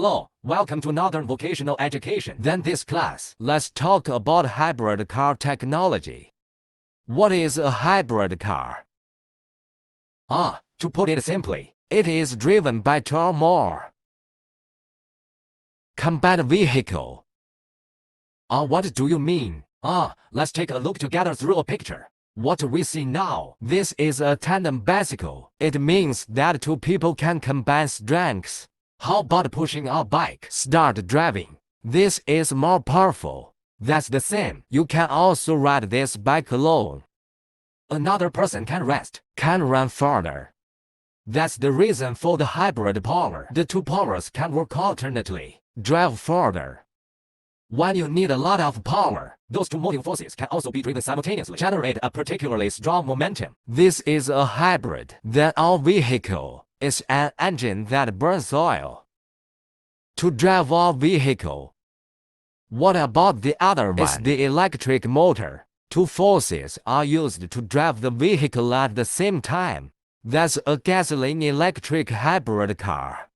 Hello, welcome to Northern Vocational Education. Then this class, let's talk about hybrid car technology. What is a hybrid car? To put it simply, it is driven by two or more combined vehicle. What do you mean? Let's take a look together through a picture. What we see now, this is a tandem bicycle. It means that two people can combine strengths. How about pushing a bike? Start driving. This is more powerful. That's the same. You can also ride this bike alone. Another person can rest, can run farther. That's the reason for the hybrid power. The two powers can work alternately. Drive farther. When you need a lot of power, those two moving forces can also be driven simultaneously, generate a particularly strong momentum. This is a hybrid. Then our vehicle is an engine that burns oil to drive our vehicle. What about the other one? It's the electric motor. Two forces are used to drive the vehicle at the same time. That's a gasoline-electric hybrid car.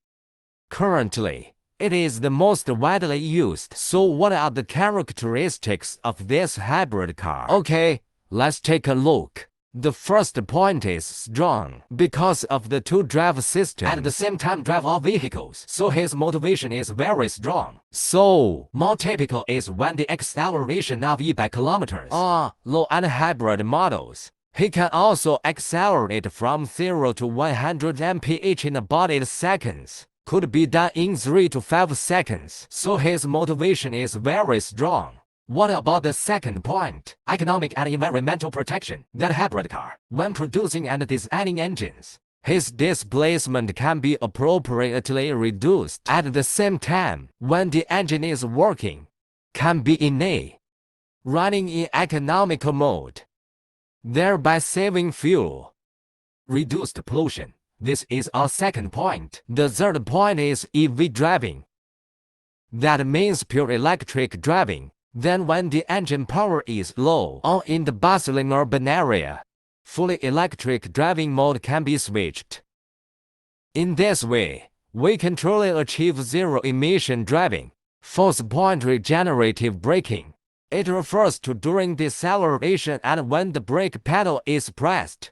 Currently, it is the most widely used. So what are the characteristics of this hybrid car? Okay, let's take a look. The first point is strong, because of the two drive systems at the same time drive all vehicles, so his motivation is very strong. So, more typical is when the acceleration of e-bike kilometers are low and hybrid models. He can also accelerate from 0 to 100 mph in about 8 seconds. Could be done in 3 to 5 seconds, so his motivation is very strong. What about the second point? Economic and environmental protection. That hybrid car, when producing and designing engines, his displacement can be appropriately reduced. At the same time, when the engine is working, can be in a running in economical mode, thereby saving fuel. Reduced pollution. This is our second point. The third point is EV driving. That means pure electric driving. Then when the engine power is low or in the bustling urban area, fully electric driving mode can be switched. In this way, we can truly achieve zero-emission driving. Fourth point, regenerative braking. It refers to during deceleration and when the brake pedal is pressed.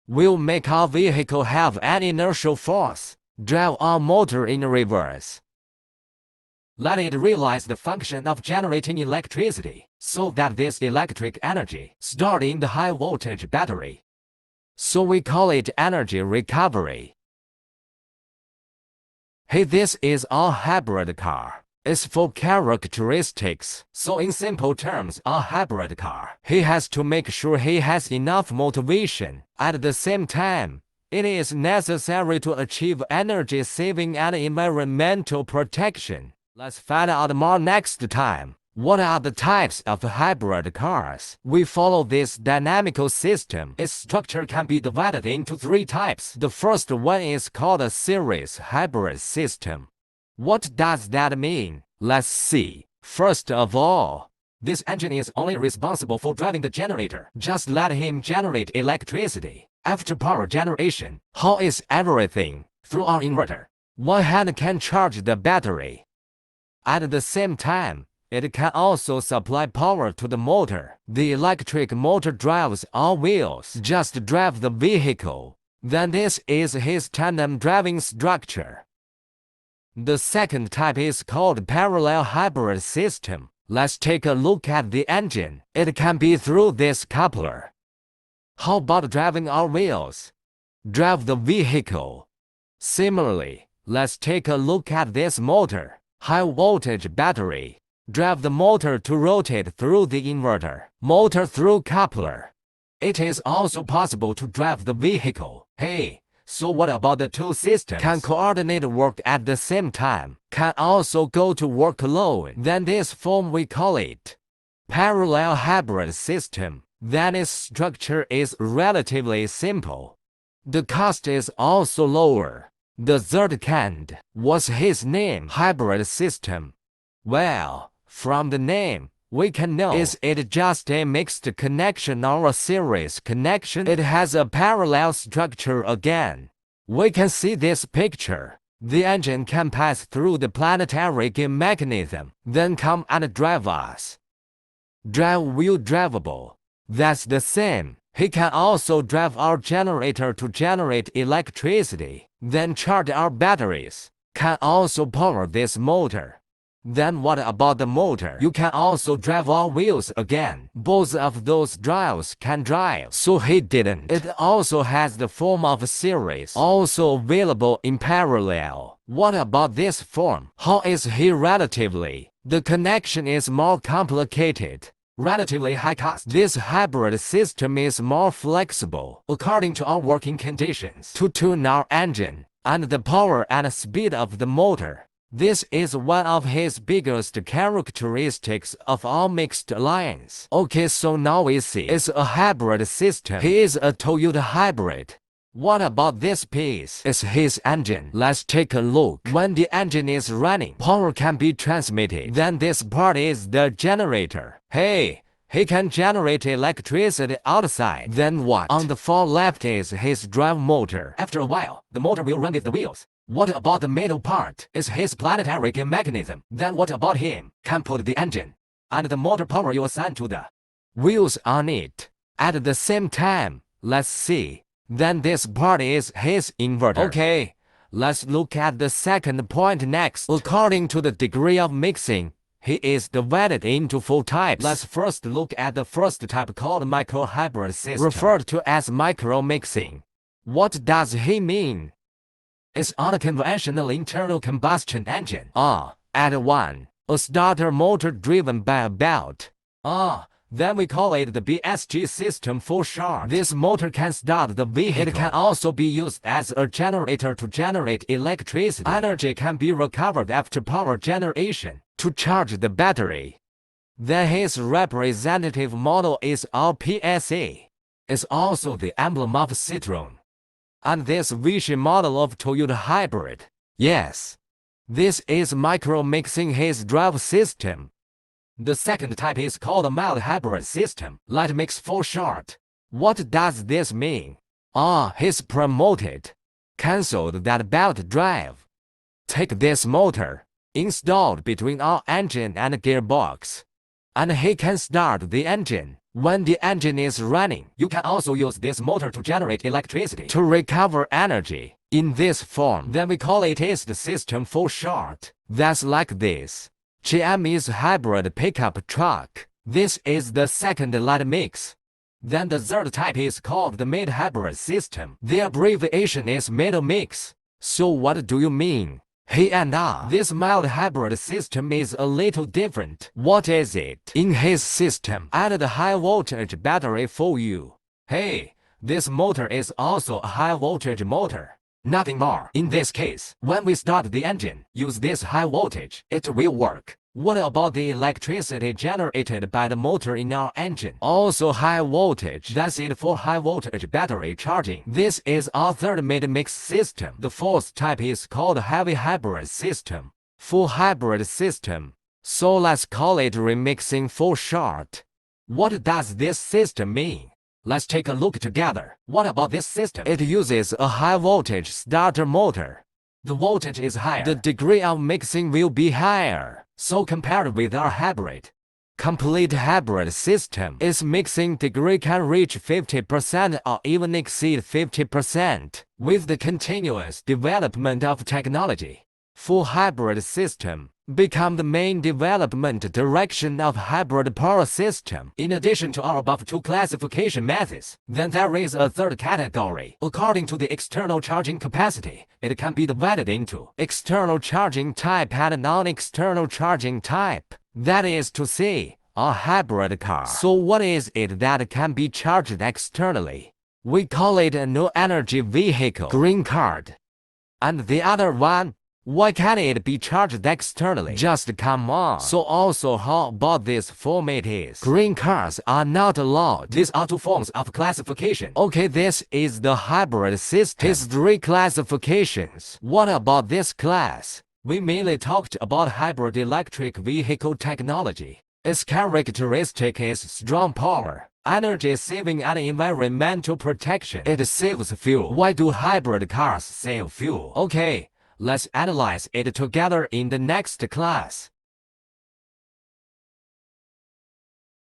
Will make our vehicle have an inertial force, drive our motor in reverse. Let it realize the function of generating electricity, so that this electric energy stored in the high-voltage battery. So we call it energy recovery. Hey, this is our hybrid car. It's for characteristics. So in simple terms, a hybrid car, he has to make sure he has enough motivation. At the same time, it is necessary to achieve energy saving and environmental protection. Let's find out more next time. What are the types of hybrid cars? We follow this dynamical system. Its structure can be divided into 3 types. The first one is called a series hybrid system. What does that mean? Let's see. First of all, this engine is only responsible for driving the generator. Just let him generate electricity. After power generation, how is everything? Through our inverter. One hand can charge the battery. At the same time, it can also supply power to the motor. The electric motor drives all wheels. Just drive the vehicle. Then this is his tandem driving structure. The second type is called parallel hybrid system. Let's take a look at the engine. It can be through this coupler. How about driving our wheels? Drive the vehicle. Similarly, let's take a look at this motor. High voltage battery. Drive the motor to rotate through the inverter. Motor through coupler. It is also possible to drive the vehicle. Hey, so what about the two systems? Can coordinate work at the same time. Can also go to work alone. Then this form we call it parallel hybrid system. Then its structure is relatively simple. The cost is also lower. The third kind, what's his name? Hybrid system. Well, from the name, we can know, is it just a mixed connection or a series connection? It has a parallel structure again. We can see this picture. The engine can pass through the planetary gear mechanism, then come and drive us. Drive wheel drivable. That's the same. He can also drive our generator to generate electricity, then charge our batteries. Can also power this motor. Then what about the motor? You can also drive all wheels again. Both of those drives can drive. So he didn't. It also has the form of a series, also available in parallel. What about this form? How is he relatively? The connection is more complicated. Relatively high cost. This hybrid system is more flexible according to our working conditions to tune our engine and the power and speed of the motor. This is one of his biggest characteristics of our mixed alliance. Okay, so now we see it's a hybrid system. He is a Toyota hybrid. What about this piece? It's his engine. Let's take a look. When the engine is running, power can be transmitted. Then this part is the generator. Hey, he can generate electricity outside. Then what? On the far left is his drive motor. After a while, the motor will run with the wheels. What about the middle part? It's his planetary gear mechanism. Then what about him? Can put the engine and the motor power you assign to the wheels on it. At the same time, let's see. Then this part is his inverter. Okay, let's look at the second point next. According to the degree of mixing, he is divided into 4 types. Let's first look at the first type called micro-hybrid system, referred to as micro-mixing. What does he mean? It's on a conventional internal combustion engine. At 1, a starter motor driven by a belt. Then we call it the BSG system for short. This motor can start the vehicle. It can also be used as a generator to generate electricity. Energy can be recovered after power generation to charge the battery. Then his representative model is our PSA. It's also the emblem of Citroën. And this Vichy model of Toyota hybrid. Yes, this is micro-mixing his drive system. The second type is called a mild hybrid system, light mix for short. What does this mean? He's promoted. Cancelled that belt drive. Take this motor, installed between our engine and gearbox, and he can start the engine. When the engine is running, you can also use this motor to generate electricity to recover energy in this form. Then we call it is the system for short. That's like this. GM's hybrid pickup truck. This is the second light mix. Then the third type is called the mid-hybrid system. The abbreviation is middle mix. So what do you mean? He and this mild hybrid system is a little different. What is it? In his system, add the high voltage battery for you. Hey, this motor is also a high voltage motor. Nothing more. In this case, when we start the engine, use this high voltage, it will work. What about the electricity generated by the motor in our engine? Also high voltage. That's it for high voltage battery charging. This is our third mid-mix system. The fourth type is called heavy hybrid system. Full hybrid system. So let's call it remixing for short. What does this system mean? Let's take a look together. What about this system? It uses a high voltage starter motor. The voltage is higher. The degree of mixing will be higher. So compared with our hybrid, complete hybrid system, its mixing degree can reach 50% or even exceed 50% with the continuous development of technology. Full hybrid system become the main development direction of hybrid power system. In addition to our above 2 classification methods, then there is a third category. According to the external charging capacity, it can be divided into external charging type and non-external charging type. That is to say, a hybrid car. So what is it that can be charged externally? We call it a no-energy vehicle, green card. And the other one? Why can't it be charged externally? Just come on. So also how about this format is? Green cars are not allowed. These are 2 forms of classification. Okay, this is the hybrid system. His 3 classifications. What about this class? We mainly talked about hybrid electric vehicle technology. Its characteristic is strong power, energy saving and environmental protection. It saves fuel. Why do hybrid cars save fuel? Okay, Let's analyze it together in the next class.